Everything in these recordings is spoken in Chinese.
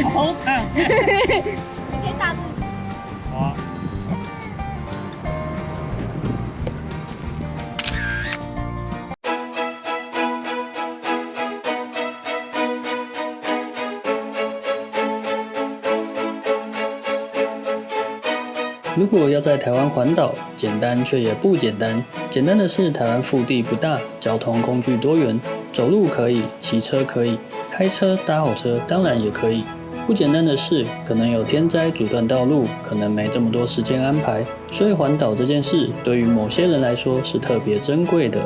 好烫。你可以大肚子。好啊。如果要在台湾环岛，简单却也不简单。简单的是，台湾腹地不大，交通工具多元，走路可以，骑车可以，开车搭好车当然也可以。不简单的是，可能有天灾阻断道路，可能没这么多时间安排，所以环岛这件事对于某些人来说是特别珍贵的。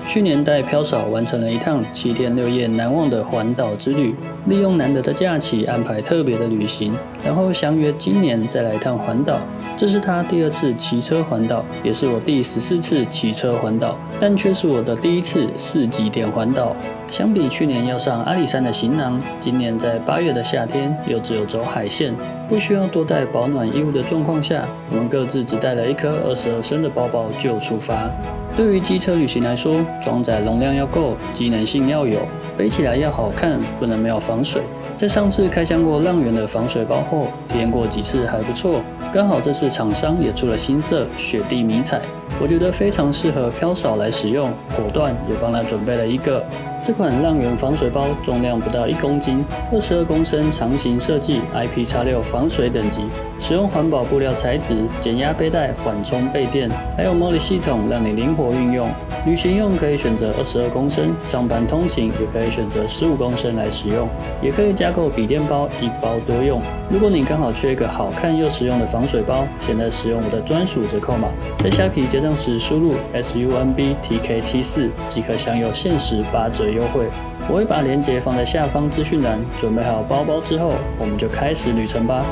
去年带飘嫂完成了一趟7天6夜难忘的环岛之旅，利用难得的假期安排特别的旅行，然后相约今年再来一趟环岛。这是他第2次骑车环岛，也是我第14次骑车环岛，但却是我的第1次4极点环岛。相比去年要上阿里山的行囊，今年在8月的夏天又只有走海线，不需要多带保暖衣物的状况下，我们各自只带了一颗22升的包包就出发。对于机车旅行来说，装载容量要够，机能性要有，背起来要好看，不能没有防水。在上次开箱过浪源的防水包后，体验过几次还不错，刚好这次厂商也出了新色雪地迷彩，我觉得非常适合飘嫂来使用，果断也帮他准备了一个。这款浪源防水包重量不到1公斤，22公升长形设计 ，IPX6 防水等级，使用环保布料材质，减压背带缓冲备电，还有 MOLLE 系统让你灵活运用。旅行用可以选择22公升，上班通勤也可以选择15公升来使用，也可以加购笔电包，1包多用。如果你刚好缺一个好看又实用的防水包，现在使用我的专属折扣码，在虾皮结账时输入 SUNBTK74 即可享有限时8折优惠。我会把链接放在下方资讯栏。准备好包包之后，我们就开始旅程吧。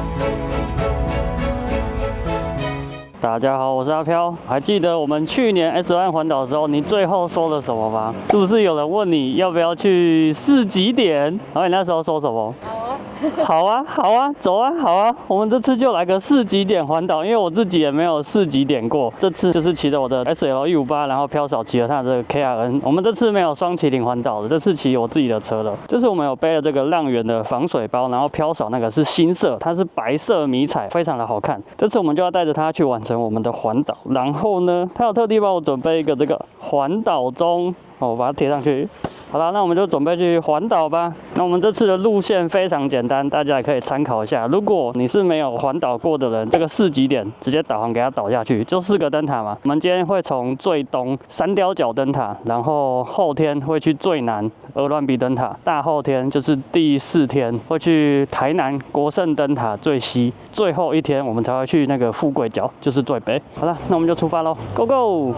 大家好，我是阿飘。还记得我们去年 S1 环岛的时候，你最后说了什么吗？是不是有人问你要不要去4极点？然后你那时候说什么？好啊，好啊，走啊，好啊！我们这次就来个4极点环岛，因为我自己也没有4极点过。这次就是骑着我的 SL158，然后飘嫂骑了他的这个 KRN。我们这次没有双麒麟环岛的，这次骑我自己的车了。就是我们有背了这个浪源的防水包，然后飘嫂那个是新色，它是白色迷彩，非常的好看。这次我们就要带着它去完成我们的环岛。然后呢，他有特地帮我准备一个这个环岛钟，我把它贴上去。好了，那我们就准备去环岛吧。那我们这次的路线非常简单，大家也可以参考一下。如果你是没有环岛过的人，这个4极点直接导航给它导下去，就4个灯塔嘛。我们今天会从最东三雕角灯塔，然后后天会去最南鹅銮鼻灯塔，大后天就是第4天会去台南国盛灯塔最西，最后一天我们才会去那个富贵角，就是最北。好了，那我们就出发喽 ，Go Go！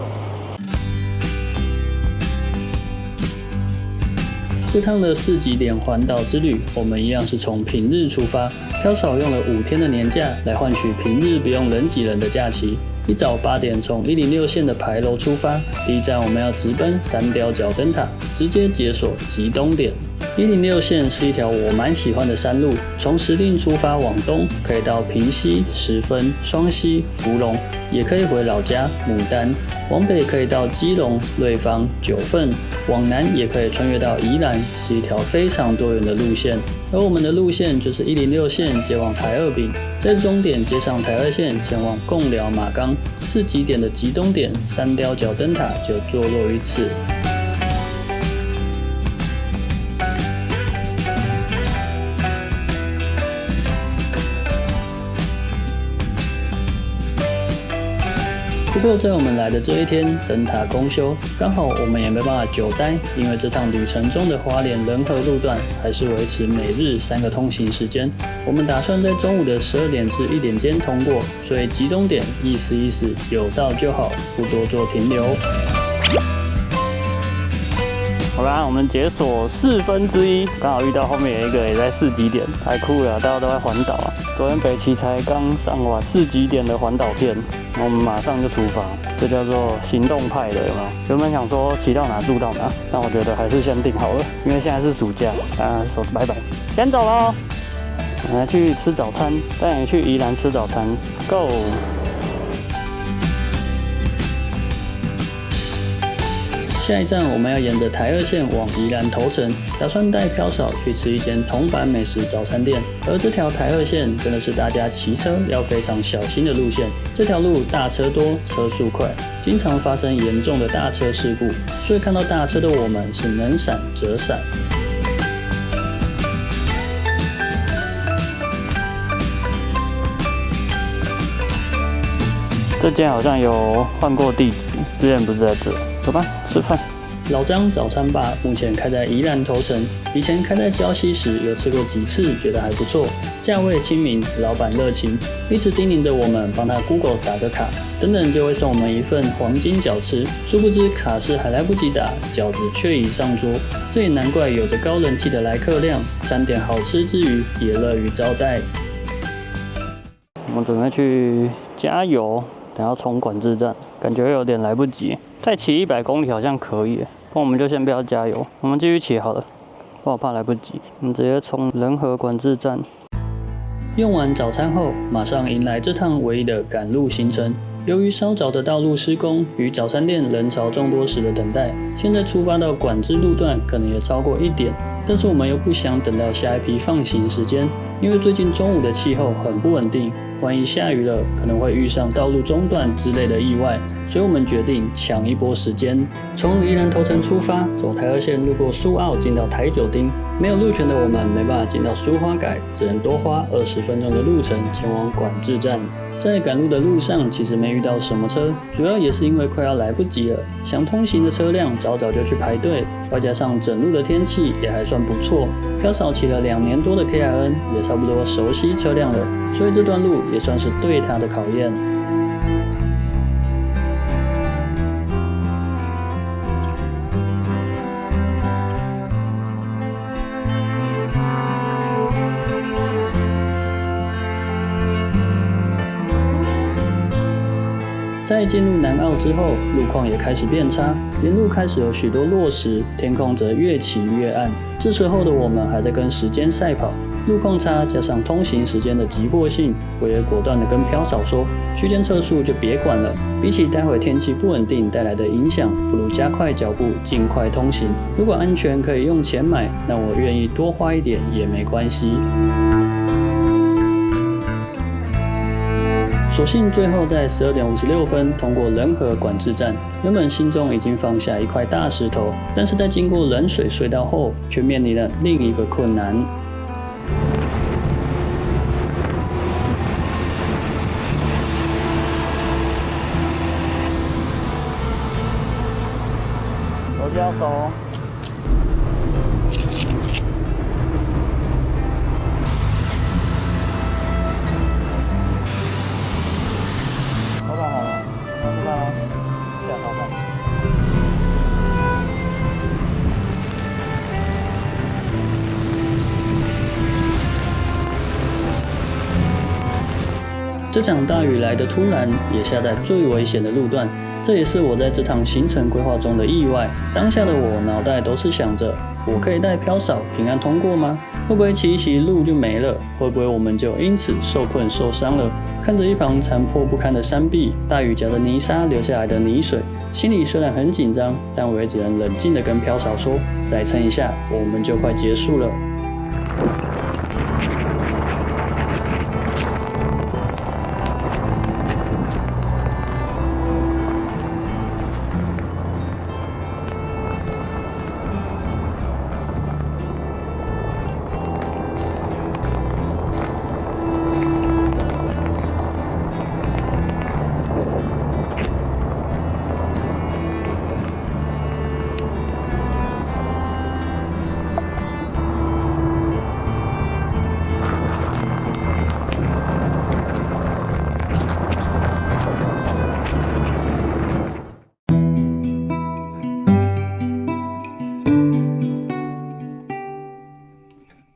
这趟的4极点环岛之旅，我们一样是从平日出发。飘嫂用了5天的年假来换取平日不用人挤人的假期。一早8点从106线的牌楼出发，第一站我们要直奔三雕角灯塔，直接解锁极东点。106线是一条我蛮喜欢的山路，从石碇出发往东，可以到平溪、十分、双溪、福隆，也可以回老家牡丹。往北可以到基隆、瑞芳、九份，往南也可以穿越到宜兰，是一条非常多元的路线。而我们的路线就是106线接往台二丙，在终点接上台2线前往贡寮马冈，4极点的极东点三雕角灯塔就坐落于此。不过在我们来的这一天，灯塔公休，刚好我们也没办法久待，因为这趟旅程中的花莲仁和路段还是维持每日3个通行时间。我们打算在中午的12点至1点间通过，所以集中点意思意思，有到就好，不多做停留。好啦，我们解锁1/4，刚好遇到后面有一个也在4极点，太酷了，大家都在环岛啊。昨天北骑才刚上完4极点的环岛片，我们马上就出发，这叫做行动派的，有没有？原本想说骑到哪住到哪，但我觉得还是先定好了，因为现在是暑假，说拜拜，先走喽。我们来去吃早餐，带你去宜兰吃早餐 ，Go！下一站我们要沿着台2线往宜兰头城，打算带飘嫂去吃一间铜板美食早餐店。而这条台2线真的是大家骑车要非常小心的路线，这条路大车多，车速快，经常发生严重的大车事故，所以看到大车的我们是能闪则闪。这间好像有换过地址，之前不是在这。走吧，吃饭。老张早餐吧目前开在宜兰头城，以前开在礁溪时有吃过几次，觉得还不错，价位亲民，老板热情，一直叮咛着我们帮他 Google 打个卡，等等就会送我们一份黄金饺吃。殊不知卡是还来不及打，饺子却已上桌。这也难怪有着高人气的来客量，餐点好吃之余也乐于招待。我们准备去加油。等下冲管制站，感觉有点来不及。再骑100公里好像可以，不然我们就先不要加油，我们继续骑好了，不然我怕来不及。我们直接冲仁和管制站。用完早餐后，马上迎来这趟唯一的赶路行程。由于稍早的道路施工与早餐店人潮众多时的等待，现在出发到管制路段可能也超过1点，但是我们又不想等到下一批放行时间，因为最近中午的气候很不稳定，万一下雨了，可能会遇上道路中断之类的意外，所以我们决定抢一波时间，从宜兰头城出发，走台2线路过苏澳进到台9町。没有路权的我们没办法进到苏花改，只能多花20分钟的路程前往管制站。在赶路的路上，其实没遇到什么车，主要也是因为快要来不及了，想通行的车辆早早就去排队，外加上整路的天气也还算不错。飘嫂骑了2年多的 KRN， 也差不多熟悉车辆了，所以这段路也算是对他的考验。在进入南澳之后，路况也开始变差，沿路开始有许多落石，天空则越起越暗。这时候的我们还在跟时间赛跑，路况差加上通行时间的急迫性，我也果断地跟飘嫂说，区间测速就别管了，比起待会天气不稳定带来的影响，不如加快脚步，尽快通行。如果安全可以用钱买，那我愿意多花一点也没关系。所幸最后在12点56分通过仁和管制站，原本心中已经放下一块大石头，但是在经过冷水隧道后，却面临了另一个困难。手机要走。这场大雨来得突然，也下在最危险的路段，这也是我在这趟行程规划中的意外。当下的我脑袋都是想着，我可以带飘嫂平安通过吗？会不会骑一骑路就没了？会不会我们就因此受困受伤了？看着一旁残破不堪的山壁，大雨夹着泥沙流下来的泥水，心里虽然很紧张，但我也只能冷静地跟飘嫂说，再撑一下，我们就快结束了。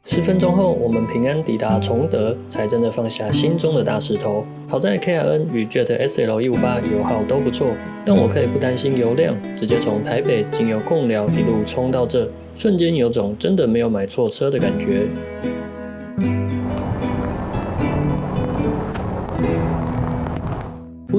10分钟后，我们平安抵达崇德，才真的放下心中的大石头。好在 KRN 与 Jet SL158 油耗都不错，让我可以不担心油量，直接从台北经由贡寮一路冲到这，瞬间有种真的没有买错车的感觉。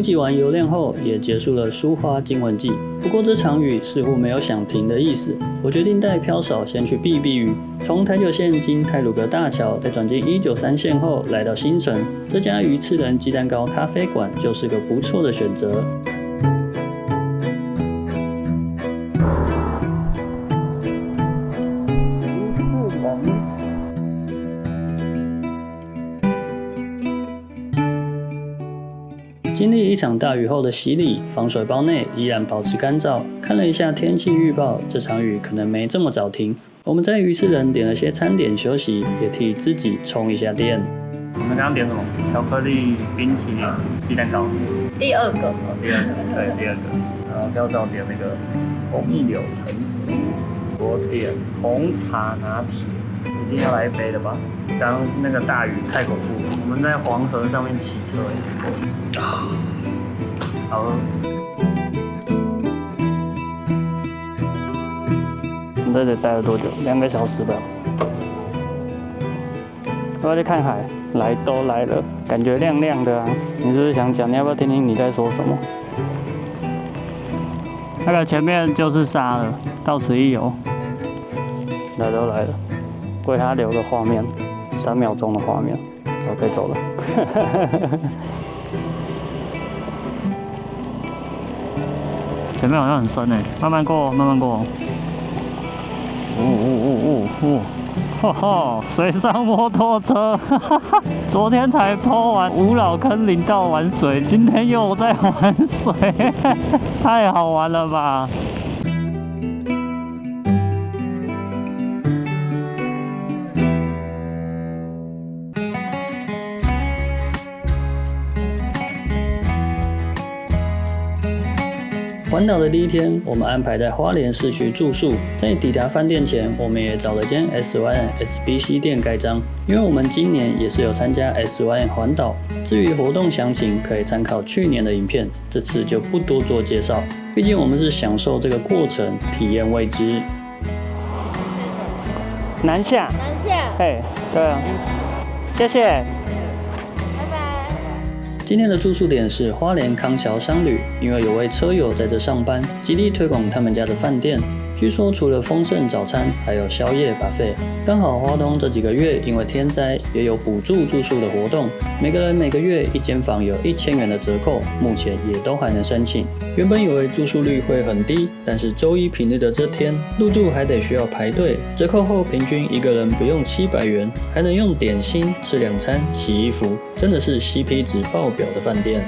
补给完油量后，也结束了苏花惊魂记。不过这场雨似乎没有想停的意思，我决定带飘嫂先去避避雨。从台九线经太鲁阁大桥，再转进193线后，来到新城，这家鱼翅人鸡蛋糕咖啡馆就是个不错的选择。经历一场大雨后的洗礼，防水包内依然保持干燥。看了一下天气预报，这场雨可能没这么早停。我们在鱼翅人点了些餐点休息，也替自己充一下电。我们刚刚点什么？巧克力冰淇淋鸡蛋糕。第二个。第二个，对，第二个。然后飘嫂点那个红蜜柳橙汁，我点红茶拿铁，一定要来一杯的吧？刚刚那个大雨太恐怖了，我们在黄河上面骑车耶。好喝。我们在这待了多久？2个小时吧。我要去看海，来都来了，感觉亮亮的啊！你是不是想讲？你要不要听听你在说什么？那个前面就是沙了，到此一游。来都来了，为他留个画面，3秒钟的画面，我可以走了。前面好像很深哎，慢慢过，慢慢过。哈哈，水上摩托车，昨天才PO完五老坑林道玩水，今天又在玩水，太好玩了吧！环岛的第一天，我们安排在花莲市区住宿。在抵达饭店前，我们也找了间 SYN、SBC 店盖章，因为我们今年也是有参加 SYN 环岛。至于活动详情，可以参考去年的影片，这次就不多做介绍。毕竟我们是享受这个过程，体验未知。南下。南下。嘿，对啊，谢谢。今天的住宿点是花莲康桥商旅，因为有位车友在这上班，极力推广他们家的饭店。据说除了丰盛早餐，还有宵夜 buffet。刚好花东这几个月因为天灾，也有补助住宿的活动，每个人每个月1间房有1000元的折扣，目前也都还能申请。原本以为住宿率会很低，但是周一平日的这天，入住还得需要排队，折扣后平均一个人不用700元，还能用点心吃2餐、洗衣服，真的是 CP 值爆表的饭店。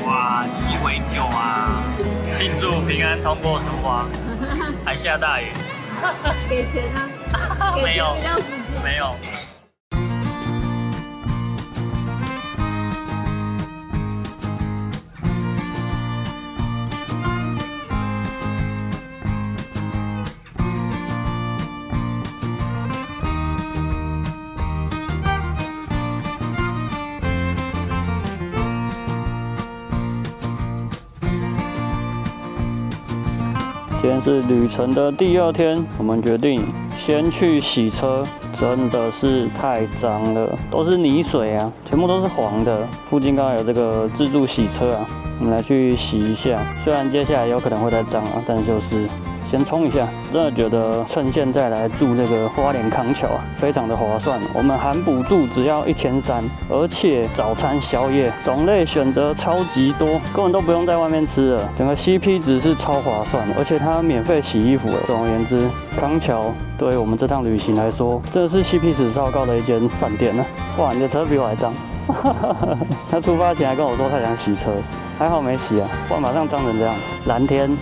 哇，鸡尾酒啊！庆祝平安通过苏花，还下大雨。给钱啊？没有，比较实际。没有。今天是旅程的第2天，我们决定先去洗车，真的是太脏了，都是泥水啊，全部都是黄的。附近刚好有这个自助洗车啊，我们来去洗一下。虽然接下来有可能会再脏啊，但就是先冲一下。真的觉得趁现在来住这个花莲康桥啊，非常的划算。我们含补助只要1300，而且早餐、宵夜种类选择超级多，根本都不用在外面吃了。整个 CP 值是超划算的，而且它免费洗衣服。总而言之，康桥对于我们这趟旅行来说，真的是 CP 值超高的一间饭店呢。哇，你的车比我还脏！他出发前还跟我说他想洗车，还好没洗啊，不然马上脏成这样。蓝天，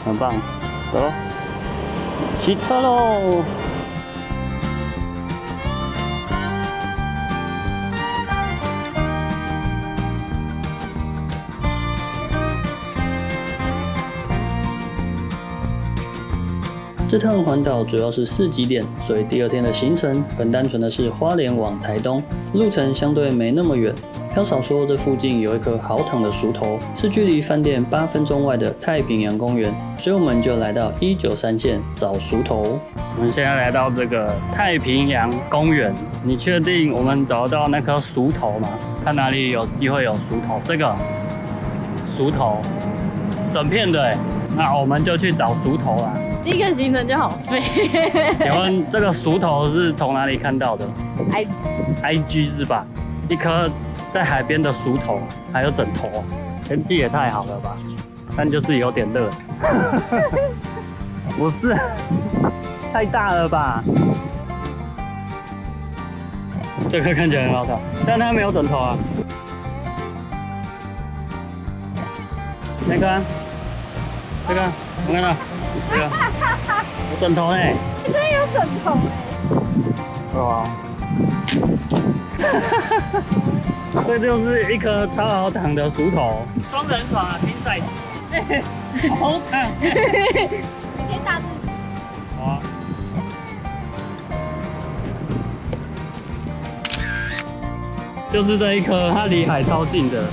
很棒。走咯，洗车喽！这趟环岛主要是4极点，所以第2天的行程很单纯的是花莲往台东，路程相对没那么远。飘嫂说这附近有一颗好躺的熟头，是距离饭店8分钟外的太平洋公园，所以我们就来到193线找熟头。我们现在来到这个太平洋公园，你确定我们找得到那颗熟头吗？看哪里有机会有熟头，这个熟头，整片的哎，那我们就去找熟头啦。第一个行程就好废。请问这个熟头是从哪里看到的 ？IG 是吧？一颗在海边的熟头，还有枕头，天气也太好了吧？但就是有点热。不是，太大了吧？这颗看起来很好看，但它没有枕头啊。那个、啊，这个，我看到，这个有枕头哎，真有枕头哎。哇！这就是一颗超好躺的熟头，装得很爽啊，拼赛，好躺，你可以大肚子。好啊。就是这一颗，它离海超近的，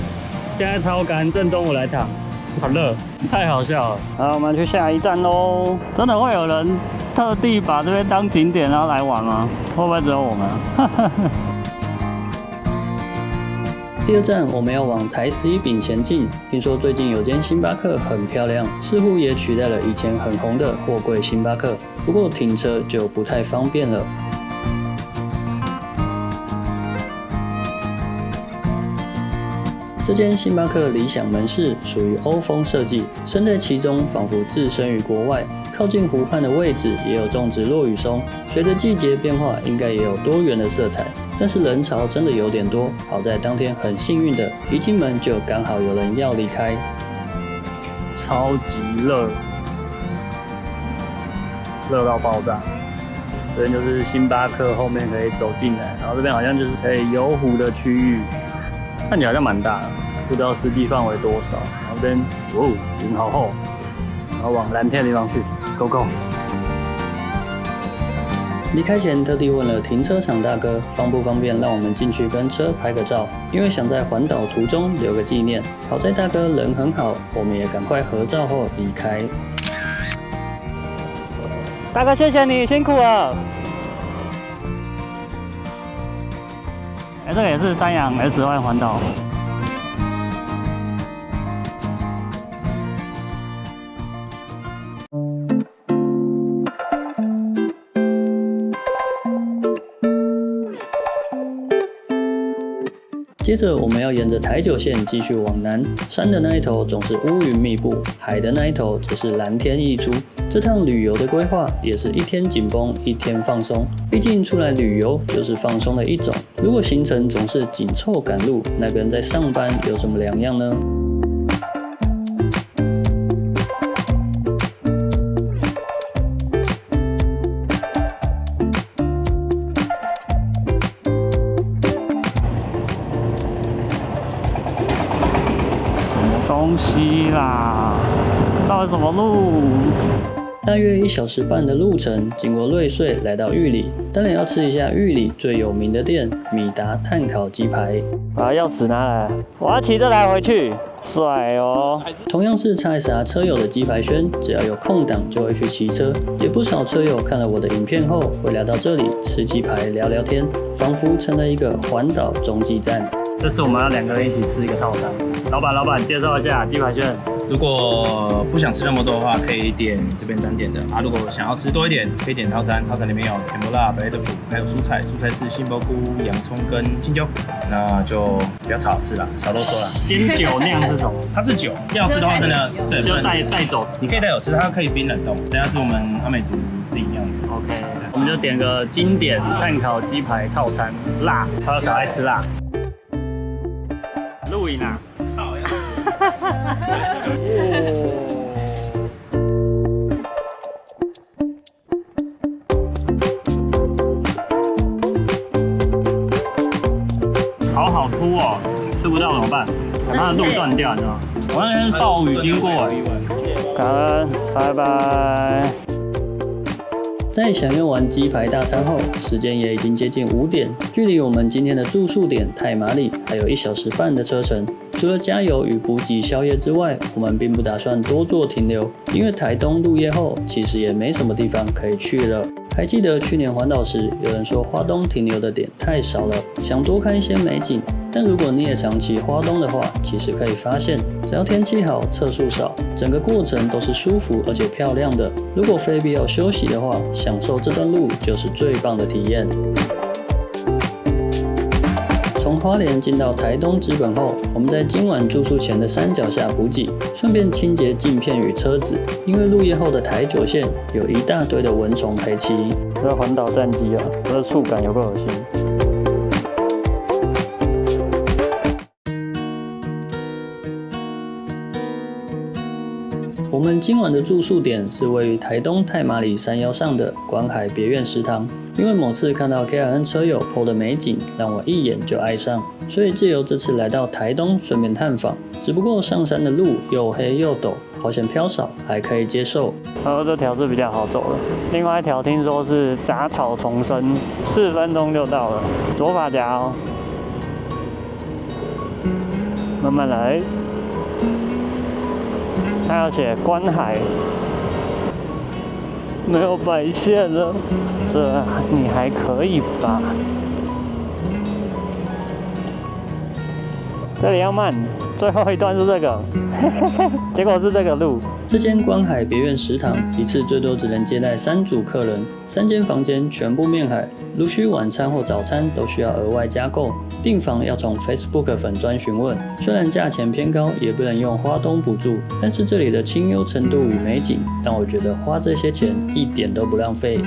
现在超干，正中午来躺，好热，太好笑了。好，我们去下一站喽。真的会有人特地把这边当景点然后来玩吗？会不会只有我们？第2站我们要往台11饼前进，听说最近有间星巴克很漂亮，似乎也取代了以前很红的货柜星巴克，不过停车就不太方便了。这间星巴克理想门市属于欧风设计，身在其中仿佛置身于国外。靠近湖畔的位置也有种植落羽松，随着季节变化，应该也有多元的色彩。但是人潮真的有点多，好在当天很幸运的，一进门就刚好有人要离开。超级热，热到爆炸。这边就是星巴克后面可以走进来，然后这边好像就是可以游湖的区域。看起来好像蛮大的，不知道实际范围多少。然后这边，哦，云好厚，然后往蓝天的地方去 ，Go Go！ 离开前特地问了停车场大哥，方不方便让我们进去跟车拍个照，因为想在环岛途中留个纪念。好在大哥人很好，我们也赶快合照后离开。大哥，谢谢你，辛苦了。这个也是三洋 S1 环岛。接着我们要沿着台9线继续往南，山的那一头总是乌云密布，海的那一头则是蓝天溢出。这趟旅游的规划也是一天紧绷，一天放松。毕竟出来旅游就是放松的一种。如果行程总是紧凑赶路，那跟在上班有什么两样呢？东西啦，到底什么路？大约1小时半的路程，经过瑞穗来到玉里，当然要吃一下玉里最有名的店——米达炭烤鸡排。把钥匙拿来，我要骑着来回去，帅哦！同样是 XSR 车友的鸡排轩，只要有空档就会去骑车。也不少车友看了我的影片后，会来到这里吃鸡排聊聊天，仿佛成了一个环岛中继站。这次我们要2个人一起吃一个套餐。老板介绍一下鸡排轩。如果不想吃那么多的话，可以点这边单点的啊。如果想要吃多一点，可以点套餐。套餐里面有甜不辣、白豆腐，还有蔬菜。蔬菜是杏鲍菇、洋葱跟青椒。那就不要炒吃了，少啰嗦了。鲜酒酿是什么？它是酒，要吃的话真的对，就带走吃。你可以带走吃，它可以冰冷冻。等下是我们阿美族自己酿的。OK， 我们就点个经典炭烤鸡排套餐，辣，他有小爱吃辣。录影啊！好凸哦，吃不到怎么办？它的路断掉，你知道吗？我那天暴雨经过，感恩，拜拜。在享用完鸡排大餐后，时间也已经接近5点，距离我们今天的住宿点太麻里还有1小时半的车程。除了加油与补给宵夜之外，我们并不打算多做停留，因为台东入夜后其实也没什么地方可以去了。还记得去年环岛时，有人说花东停留的点太少了，想多看一些美景。但如果你也常骑花东的话，其实可以发现，只要天气好、车速少，整个过程都是舒服而且漂亮的。如果非必要休息的话，享受这段路就是最棒的体验。从花莲进到台东知本后，我们在今晚住宿前的山脚下补给，顺便清洁镜片与车子，因为入夜后的台九线有一大堆的蚊虫陪骑。这环岛战机啊，这触感有够恶心。我们今晚的住宿点是位于台东太麻里山腰上的观海别院食堂。因为某次看到 KRN 车友 PO 的美景，让我一眼就爱上，所以借由这次来到台东顺便探访。只不过上山的路又黑又陡，好险飘少还可以接受。这条是比较好走的，另外一条听说是杂草丛生，4分钟就到了。左发夹哦，慢慢来。它要写观海，没有白线了，这你还可以吧？这里要慢，最后一段是这个，结果是这个路。这间观海别院食堂一次最多只能接待3组客人，3间房间全部面海，如需晚餐或早餐都需要额外加购，订房要从 Facebook 粉专询问。虽然价钱偏高，也不能用花东补助，但是这里的清幽程度与美景，让我觉得花这些钱一点都不浪费。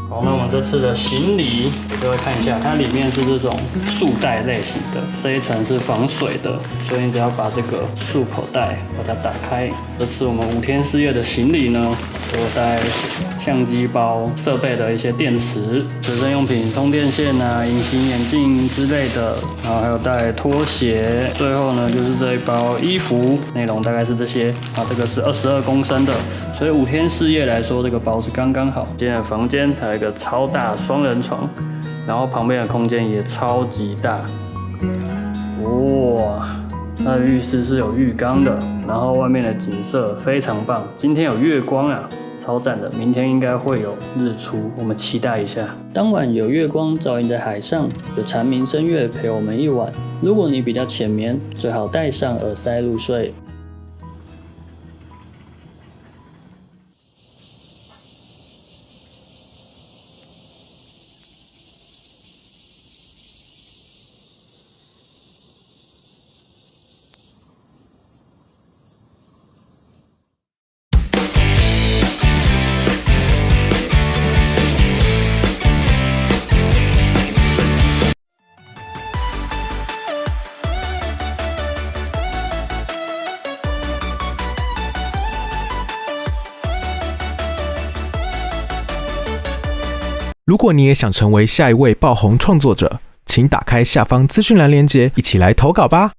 好，那我们这次的行李，各位看一下，它里面是这种束带类型的，这一层是防水的，所以你只要把这个束口袋把它打开。这次我们5天4夜的行李呢，有带相机包、设备的一些电池、随身用品、充电线啊、隐形眼镜之类的，然后还有带拖鞋。最后呢，就是这一包衣服，内容大概是这些。这个是22公升的。所以5天4夜来说，这个包是刚刚好。今天的房间还有一个超大双人床，然后旁边的空间也超级大。哇，它的浴室是有浴缸的，然后外面的景色非常棒。今天有月光啊，超赞的。明天应该会有日出，我们期待一下。当晚有月光照映在海上，有蝉鸣声乐陪我们一晚。如果你比较浅眠，最好戴上耳塞入睡。如果你也想成为下一位爆红创作者，请打开下方资讯栏连结，一起来投稿吧。